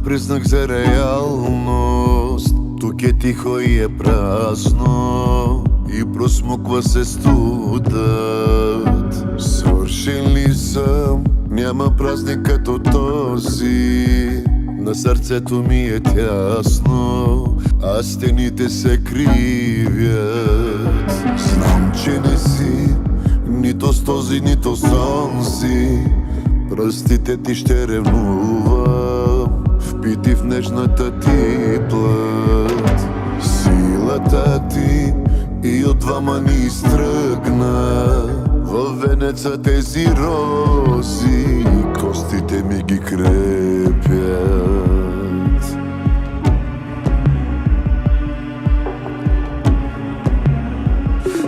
признак за реалност. Тук е тихо и е празно и просмуква се студът. Свършен ли съм? Няма празник като този. На сърцето ми е тясно, а стените се кривят. Знам, че не си нито с този, нито с онзи. Пръстите ти ще ревнувам, впити в нежната ти плът. Силата ти и от двама ни изтръгна. Във венеца тези рози, костите ми ги крепят.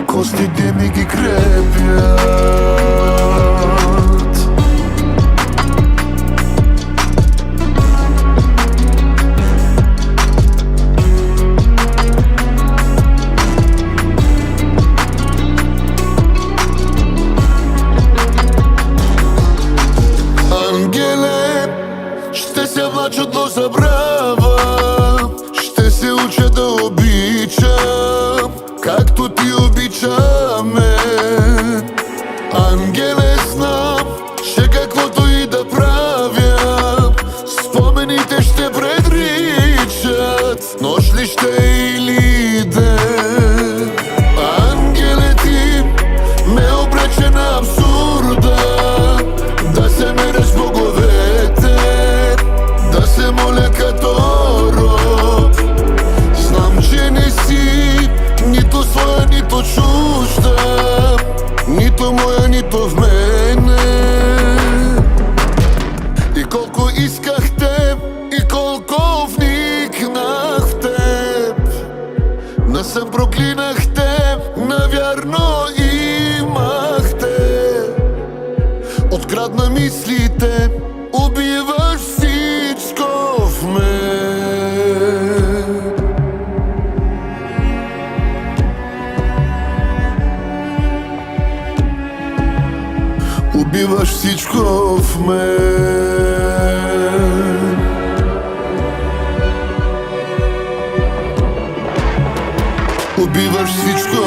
Костите ми ги крепят. Ще се влачат до забрава, ще се уча да обичам, както ти обичаме. Ангеле, знам, че каквото и да правя, спомените ще предричат, нощ ли ще е или ден. Ангеле, ти ме обрече на абсурда, да се меря с боговете, да се моля като роб. Знам, че не си нито своя, нито чужда, нито моя, нито в мене. И колко исках теб, и колко вникнах в теб, насъм проклинах теб, навярно имах теб. Открадна мислите, убиваш всичко в мен. Убиваш всичко в мен. Убиваш всичко